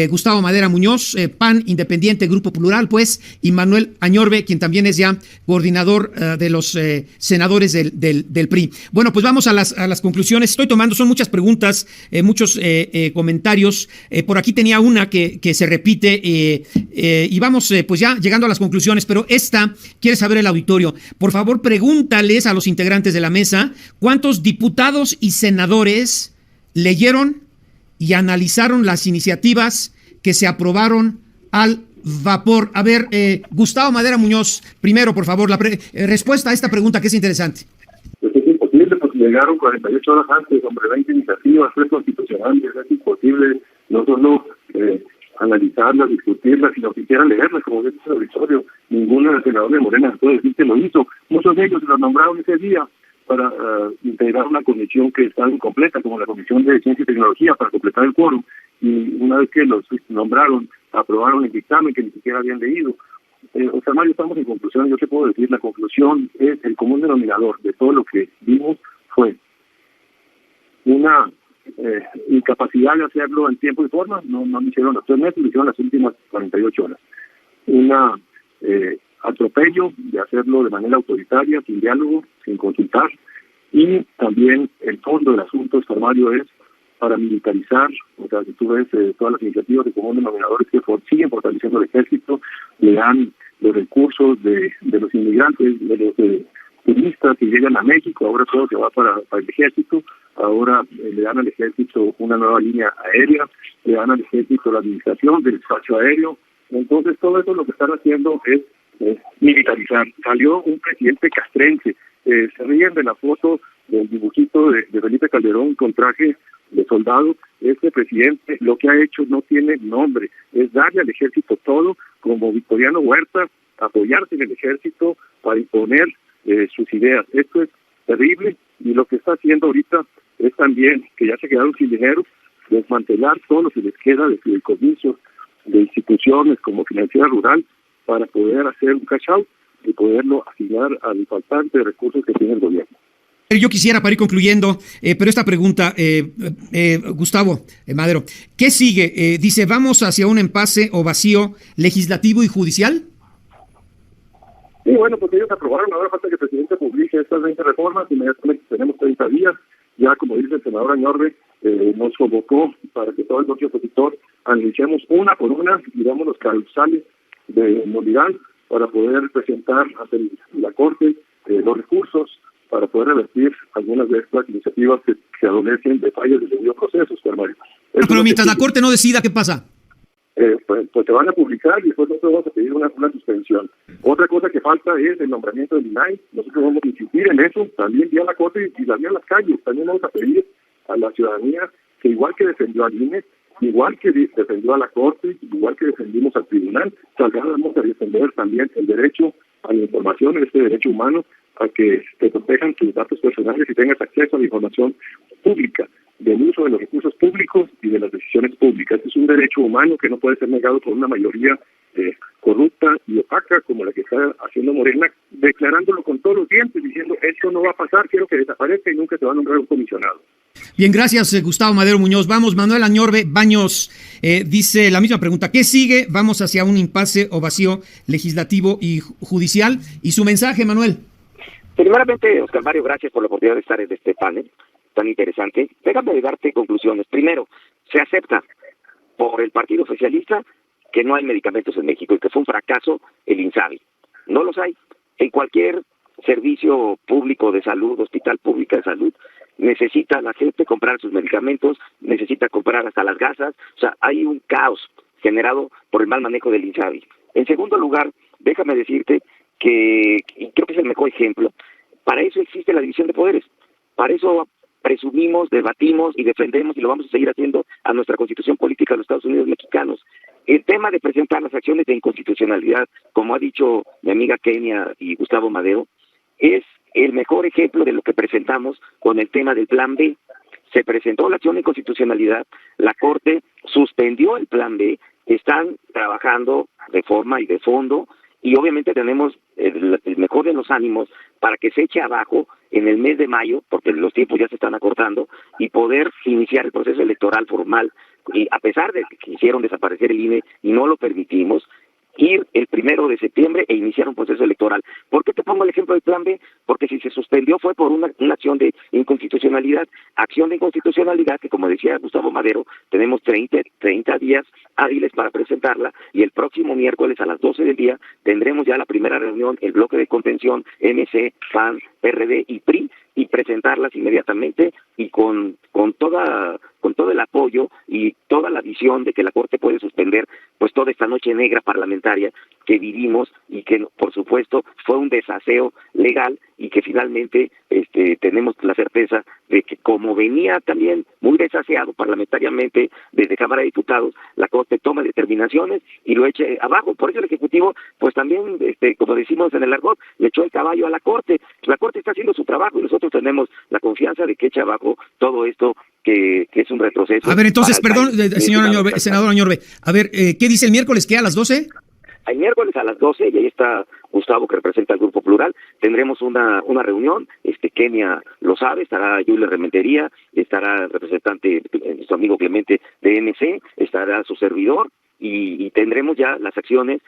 Gustavo Madera Muñoz, PAN Independiente, Grupo Plural, y Manuel Añorbe, quien también es ya coordinador de los senadores del PRI. Bueno, pues vamos a las conclusiones. Estoy tomando, son muchas preguntas, muchos comentarios. Por aquí tenía una que se repite y vamos pues ya llegando a las conclusiones. Pero esta quiere saber el auditorio. Por favor, pregúntales a los integrantes de la mesa cuántos diputados y senadores leyeron y analizaron las iniciativas que se aprobaron al vapor. A ver, Gustavo Madera Muñoz, primero, por favor, la respuesta a esta pregunta que es interesante. Pues es imposible, porque llegaron 48 horas antes, 20 iniciativas, 3 constitucionales, es imposible no solo analizarlas, discutirlas, sino siquiera leerlas, como dice el auditorio. Ningún senador de Morena puede decir que lo hizo. Muchos de ellos se los nombraron ese día para integrar una comisión que estaba incompleta, como la Comisión de Ciencia y Tecnología, para completar el quórum. Y una vez que los nombraron, aprobaron el dictamen que ni siquiera habían leído. O sea, Mario, estamos en conclusión. Yo te puedo decir, la conclusión es el común denominador de todo lo que vimos fue una incapacidad de hacerlo en tiempo y forma. No lo hicieron los 3 meses, lo hicieron las últimas 48 horas. Una atropello de hacerlo de manera autoritaria, sin diálogo, sin consultar. Y también el fondo del asunto, Oscar Mario, es paramilitarizar. O sea, si tú ves todas las iniciativas de común denominadores que siguen fortaleciendo el ejército, le dan los recursos de los inmigrantes, de los turistas que llegan a México, ahora todo se va para el ejército. Ahora le dan al ejército una nueva línea aérea, le dan al ejército la administración del espacio aéreo. Entonces todo eso lo que están haciendo es militarizar. Salió un presidente castrense, se ríen de la foto del dibujito de Felipe Calderón con traje de soldado. Este presidente lo que ha hecho no tiene nombre, es darle al ejército todo, como Victoriano Huerta, apoyarse en el ejército para imponer sus ideas. Esto es terrible, y lo que está haciendo ahorita es también, que ya se quedaron sin dinero, desmantelar todo lo que les queda de fideicomisos, de instituciones como Financiera Rural, para poder hacer un cash out y poderlo asignar al faltante de recursos que tiene el gobierno. Yo quisiera, para ir concluyendo, pero esta pregunta, Gustavo Madero, ¿qué sigue? Dice, ¿vamos hacia un impasse o vacío legislativo y judicial? Sí, bueno, porque ellos aprobaron, ahora falta que el presidente publique estas 20 reformas, inmediatamente tenemos 30 días, ya como dice el senador Añorbe, nos convocó para que todo el bloque opositor analicemos una por una y damos los causales de nulidad para poder presentar ante la Corte los recursos para poder revertir algunas de estas iniciativas que adolecen de fallas del debido proceso, Oscar Mario. Pero mientras la Corte no decida, ¿qué pasa? Pues se van a publicar y después nosotros vamos a pedir una suspensión. Otra cosa que falta es el nombramiento del INAI. Nosotros vamos a insistir en eso, también vía la Corte y también a las calles. También vamos a pedir a la ciudadanía que igual que defendió al INE, igual que defendió a la Corte, igual que defendimos al Tribunal, salgamos a defender también el derecho a la información, este derecho humano, a que te protejan tus datos personales y tengas acceso a la información pública, del uso de los recursos públicos y de las decisiones públicas. Este es un derecho humano que no puede ser negado por una mayoría corrupta y opaca como la que está haciendo Morena, declarándolo con todos los dientes, diciendo esto no va a pasar, quiero que desaparezca y nunca se va a nombrar un comisionado. Bien, gracias Gustavo Madero Muñoz. Vamos, Manuel Añorbe Baños dice la misma pregunta. ¿Qué sigue? Vamos hacia un impasse o vacío legislativo y judicial. ¿Y su mensaje, Manuel? Primeramente, Oscar Mario, gracias por la oportunidad de estar en este panel tan interesante. Déjame darte conclusiones. Primero, se acepta por el Partido Socialista que no hay medicamentos en México y que fue un fracaso el INSABI. No los hay. En cualquier servicio público de salud, hospital público de salud, necesita la gente comprar sus medicamentos, necesita comprar hasta las gasas. O sea, hay un caos generado por el mal manejo del INSABI. En segundo lugar, déjame decirte que, y creo que es el mejor ejemplo, para eso existe la división de poderes. Para eso presumimos, debatimos y defendemos, y lo vamos a seguir haciendo, a nuestra Constitución Política de los Estados Unidos Mexicanos. El tema de presentar las acciones de inconstitucionalidad, como ha dicho mi amiga Kenia y Gustavo Madero, es el mejor ejemplo de lo que presentamos con el tema del Plan B. Se presentó la acción de inconstitucionalidad, la Corte suspendió el Plan B, están trabajando de forma y de fondo, y obviamente tenemos el mejor de los ánimos para que se eche abajo en el mes de mayo, porque los tiempos ya se están acortando, y poder iniciar el proceso electoral formal. Y a pesar de que quisieron desaparecer el INE y no lo permitimos, ir el 1 de septiembre e iniciar un proceso electoral. ¿Por qué te pongo el ejemplo del Plan B? Porque si se suspendió fue por una acción de inconstitucionalidad. Acción de inconstitucionalidad que, como decía Gustavo Madero, tenemos 30 días hábiles para presentarla, y el próximo miércoles a las 12 del día tendremos ya la primera reunión, el bloque de contención, MC, PAN, PRD y PRI, y presentarlas inmediatamente y con todo el apoyo y toda la visión de que la Corte puede suspender pues toda esta noche negra parlamentaria que vivimos, y que por supuesto fue un desaseo legal, y que finalmente tenemos la certeza de que, como venía también muy desaseado parlamentariamente desde Cámara de Diputados, la Corte toma determinaciones y lo eche abajo. Por eso el Ejecutivo pues también, como decimos en el argot, le echó el caballo a la Corte. La Corte está haciendo su trabajo y nosotros tenemos la confianza de que eche abajo todo esto que es un retroceso. A ver, entonces, perdón, señor Añorbe, senador Añorbe, a ver, ¿qué dice el miércoles? ¿Qué, a las 12? El miércoles a las 12, y ahí está Gustavo, que representa al Grupo Plural, tendremos una reunión. Kenia lo sabe, estará Julia Rementería, estará el representante, nuestro amigo Clemente de MC, estará su servidor, y tendremos ya las acciones,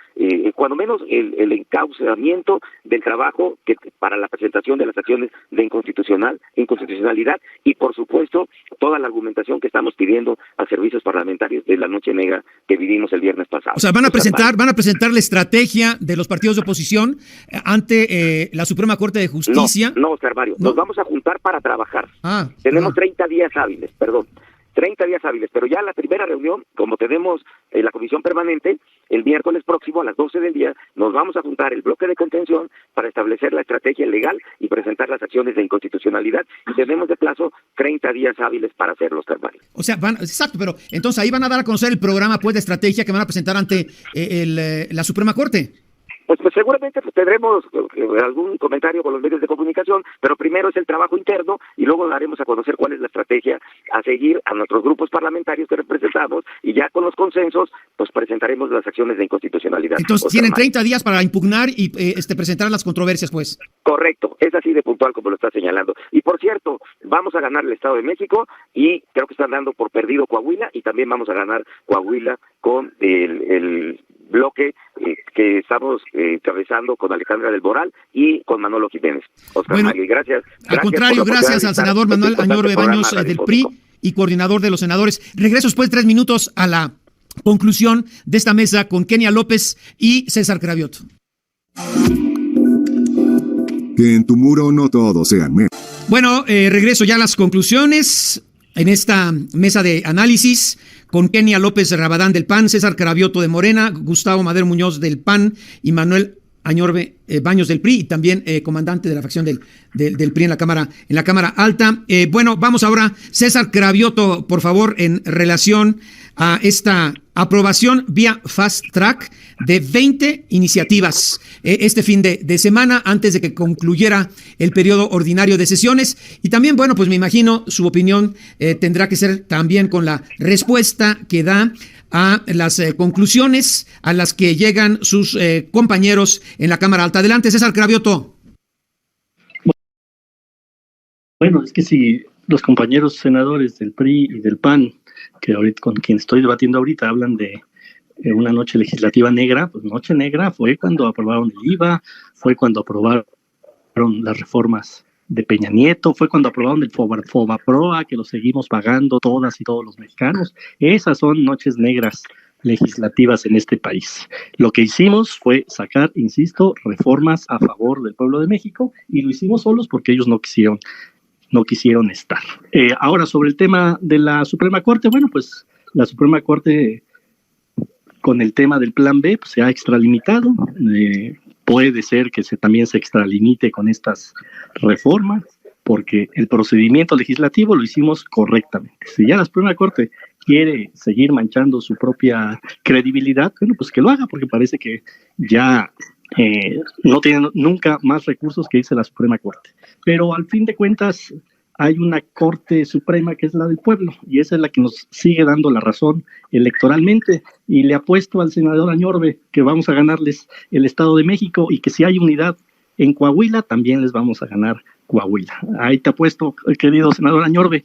cuando menos el encauzamiento del trabajo que para la presentación de las acciones de inconstitucionalidad, y por supuesto toda la argumentación que estamos pidiendo a servicios parlamentarios de la noche negra que vivimos el viernes pasado. O sea, van a presentar la estrategia de los partidos de oposición ante la Suprema Corte de Justicia. No, Oscar Mario, nos vamos a juntar para trabajar. Tenemos 30 días hábiles, 30 días hábiles, pero ya la primera reunión, como tenemos la comisión permanente, el miércoles próximo a las 12 del día, nos vamos a juntar el bloque de contención para establecer la estrategia legal y presentar las acciones de inconstitucionalidad, y tenemos de plazo 30 días hábiles para hacerlo, Oscar Mario. O sea, exacto, pero entonces ahí van a dar a conocer el programa pues de estrategia que van a presentar ante la Suprema Corte. Pues seguramente tendremos algún comentario con los medios de comunicación, pero primero es el trabajo interno y luego daremos a conocer cuál es la estrategia a seguir a nuestros grupos parlamentarios que representamos, y ya con los consensos pues presentaremos las acciones de inconstitucionalidad. Entonces tienen 30 días para impugnar y presentar las controversias, pues. Correcto, es así de puntual como lo está señalando. Y por cierto, vamos a ganar el Estado de México, y creo que están dando por perdido Coahuila, y también vamos a ganar Coahuila con el bloque que estamos encabezando con Alejandra del Moral y con Manolo Jiménez. Oscar Mario, gracias. Al contrario, gracias al senador Manuel Añorbe Baños del PRI y coordinador de los senadores. Regreso después de 3 minutos a la conclusión de esta mesa con Kenia López y César Cravioto. Que en tu muro no todos sean memes. Bueno, regreso ya a las conclusiones en esta mesa de análisis con Kenia López Rabadán del PAN, César Cravioto de Morena, Gustavo Madero Muñoz del PAN y Manuel Añorbe Baños del PRI, y también comandante de la facción del PRI en la Cámara Alta. Bueno, vamos ahora, César Cravioto, por favor, en relación a esta aprobación vía Fast Track de 20 iniciativas este fin de semana, antes de que concluyera el periodo ordinario de sesiones. Y también, bueno, pues me imagino su opinión tendrá que ser también con la respuesta que da a las conclusiones a las que llegan sus compañeros en la Cámara Alta. Adelante, César Cravioto. Bueno, es que si los compañeros senadores del PRI y del PAN, que ahorita, con quien estoy debatiendo ahorita, hablan de una noche legislativa negra, pues noche negra fue cuando aprobaron el IVA, fue cuando aprobaron las reformas de Peña Nieto, fue cuando aprobaron el Fobaproa, que lo seguimos pagando todas y todos los mexicanos. Esas son noches negras legislativas en este país. Lo que hicimos fue sacar, insisto, reformas a favor del pueblo de México, y lo hicimos solos porque ellos no quisieron estar. Ahora, sobre el tema de la Suprema Corte, bueno, pues la Suprema Corte, con el tema del Plan B, pues, se ha extralimitado. Puede ser que también se extralimite con estas reformas, porque el procedimiento legislativo lo hicimos correctamente. Si ya la Suprema Corte quiere seguir manchando su propia credibilidad, bueno, pues que lo haga, porque parece que ya no tienen nunca más recursos que irse la Suprema Corte. Pero al fin de cuentas hay una Corte Suprema que es la del pueblo, y esa es la que nos sigue dando la razón electoralmente, y le apuesto al senador Añorbe que vamos a ganarles el Estado de México, y que si hay unidad en Coahuila, también les vamos a ganar Coahuila. Ahí te apuesto, querido senador Añorbe,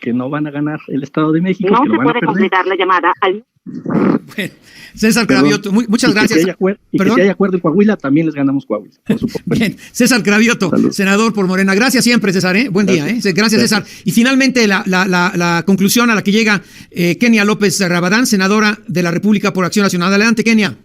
que no van a ganar el Estado de México. No que se lo van puede completar la llamada. Bueno, César Cravioto, muchas gracias. Que si hay acuerdo en Coahuila, también les ganamos Coahuila, por supuesto. Bien, César Cravioto, Salud. Senador por Morena. Gracias siempre, César. Buen día. Gracias, César. Y finalmente la conclusión a la que llega Kenia López Rabadán, senadora de la República por Acción Nacional. Adelante, Kenia.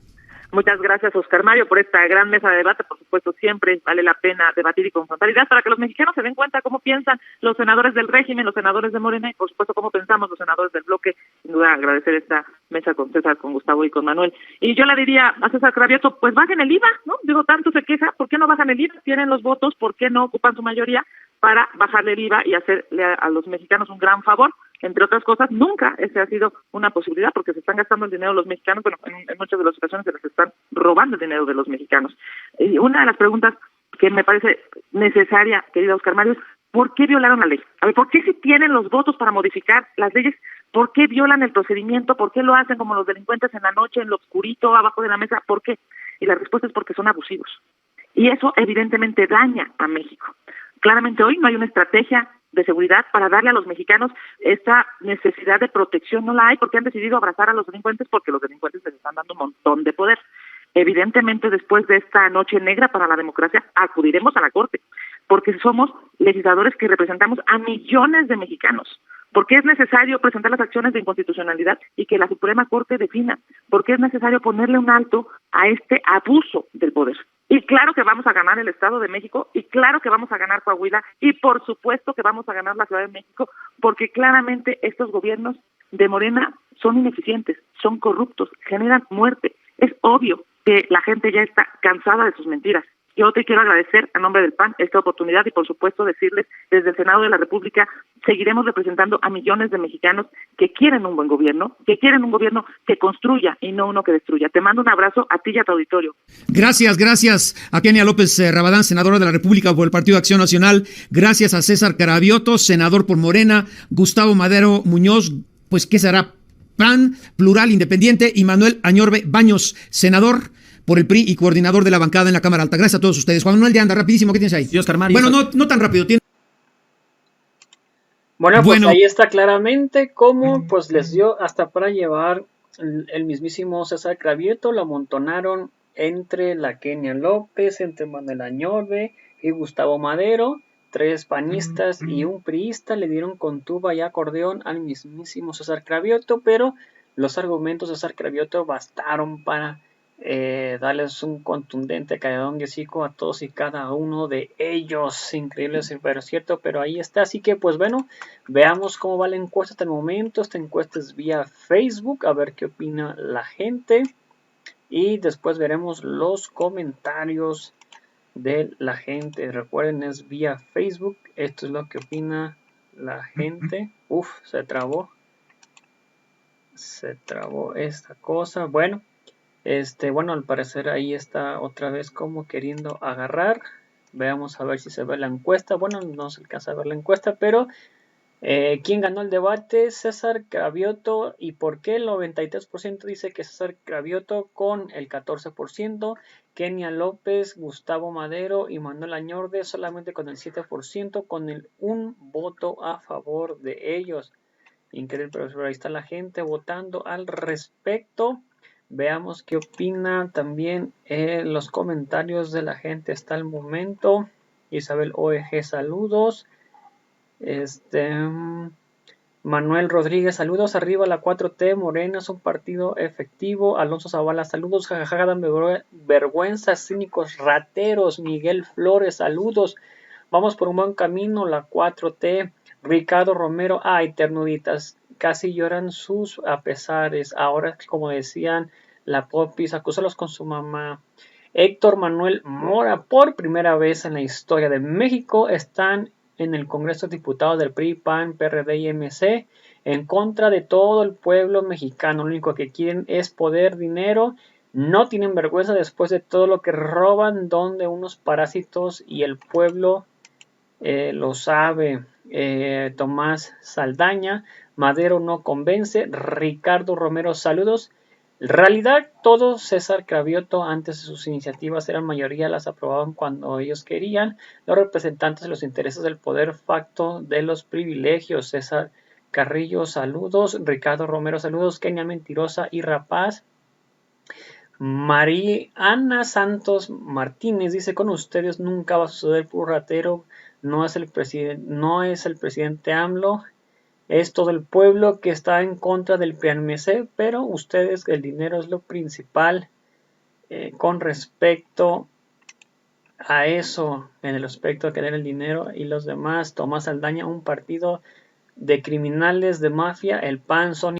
Muchas gracias, Oscar Mario, por esta gran mesa de debate. Por supuesto, siempre vale la pena debatir y confrontar ideas para que los mexicanos se den cuenta cómo piensan los senadores del régimen, los senadores de Morena, y por supuesto cómo pensamos los senadores del bloque. Sin duda, agradecer esta mesa con César, con Gustavo y con Manuel. Y yo le diría a César Cravioto, pues bajen el IVA, ¿no? Digo, tanto se queja, ¿por qué no bajan el IVA? Tienen los votos, ¿por qué no ocupan su mayoría para bajarle el IVA y hacerle a los mexicanos un gran favor? Entre otras cosas, nunca esa ha sido una posibilidad, porque se están gastando el dinero de los mexicanos. Bueno, en muchas de las ocasiones se les están robando el dinero de los mexicanos. Y una de las preguntas que me parece necesaria, querido Oscar Mario, es ¿por qué violaron la ley? A ver, ¿por qué si tienen los votos para modificar las leyes, por qué violan el procedimiento? ¿Por qué lo hacen como los delincuentes en la noche, en lo oscurito, abajo de la mesa? ¿Por qué? Y la respuesta es porque son abusivos. Y eso evidentemente daña a México. Claramente hoy no hay una estrategia de seguridad para darle a los mexicanos esta necesidad de protección. No la hay porque han decidido abrazar a los delincuentes, porque los delincuentes les están dando un montón de poder. Evidentemente, después de esta noche negra para la democracia, acudiremos a la Corte, porque somos legisladores que representamos a millones de mexicanos. ¿Por qué es necesario presentar las acciones de inconstitucionalidad y que la Suprema Corte defina? ¿Por qué es necesario ponerle un alto a este abuso del poder? Y claro que vamos a ganar el Estado de México, y claro que vamos a ganar Coahuila, y por supuesto que vamos a ganar la Ciudad de México, porque claramente estos gobiernos de Morena son ineficientes, son corruptos, generan muerte. Es obvio que la gente ya está cansada de sus mentiras. Yo te quiero agradecer a nombre del PAN esta oportunidad, y por supuesto decirles desde el Senado de la República seguiremos representando a millones de mexicanos que quieren un buen gobierno, que quieren un gobierno que construya y no uno que destruya. Te mando un abrazo a ti y a tu auditorio. Gracias a Kenia López Rabadán, senadora de la República por el Partido Acción Nacional. Gracias a César Cravioto, senador por Morena. Gustavo Madero Muñoz, pues ¿qué será? PAN, Plural, Independiente. Y Manuel Añorbe Baños, senador por el PRI y coordinador de la bancada en la Cámara Alta. Gracias a todos ustedes. Juan Manuel de Anda, rapidísimo, ¿qué tienes ahí? Sí, Oscar Mario. Bueno, no tan rápido. Bueno, ahí está claramente cómo pues les dio hasta para llevar el mismísimo César Cravioto, lo amontonaron entre la Kenia López, entre Manuel Añorbe y Gustavo Madero, 3 panistas y un priista, le dieron con tuba y acordeón al mismísimo César Cravioto, pero los argumentos de César Cravioto bastaron para darles un contundente calladón de hocico a todos y cada uno de ellos. Increíble, pero cierto, pero ahí está. Así que pues bueno, veamos cómo va la encuesta hasta el momento. Esta encuesta es vía Facebook, a ver qué opina la gente. Y después veremos los comentarios de la gente. Recuerden, es vía Facebook. Esto es lo que opina la gente. Uf, se trabó esta cosa. Bueno, bueno, al parecer ahí está otra vez como queriendo agarrar. Veamos a ver si se ve la encuesta. Bueno, no se alcanza a ver la encuesta, pero ¿quién ganó el debate? César Cravioto. ¿Y por qué? El 93% dice que César Cravioto con el 14%. Kenia López, Gustavo Madero y Manuel Añorde solamente con el 7%, con el un voto a favor de ellos. Increíble, pero ahí está la gente votando al respecto. Veamos qué opina también los comentarios de la gente hasta el momento. Isabel OEG, saludos. Manuel Rodríguez, saludos. Arriba la 4T. Morena es un partido efectivo. Alonso Zavala, saludos. Jajaja, dan vergüenza, cínicos, rateros. Miguel Flores, saludos. Vamos por un buen camino, la 4T. Ricardo Romero, ay, ternuditas, casi lloran sus apesares. Ahora, como decían, la Popis, acúsalos con su mamá. Héctor Manuel Mora, por primera vez en la historia de México, están en el Congreso de Diputados del PRI, PAN, PRD y MC, en contra de todo el pueblo mexicano. Lo único que quieren es poder, dinero. No tienen vergüenza después de todo lo que roban, donde unos parásitos y el pueblo lo sabe. Tomás Saldaña, Madero no convence. Ricardo Romero, saludos. En realidad, todo César Cravioto, antes de sus iniciativas, eran mayoría, las aprobaban cuando ellos querían. Los representantes de los intereses del poder facto de los privilegios. César Carrillo, saludos. Ricardo Romero, saludos. Kenia Mentirosa y Rapaz. Mariana Santos Martínez dice: con ustedes nunca va a suceder, puro ratero. No es el presidente AMLO, es todo el pueblo que está en contra del PNMC, pero ustedes, el dinero es lo principal. Con respecto a eso, en el aspecto de querer el dinero y los demás, Tomás Saldaña, un partido de criminales de mafia, el PAN son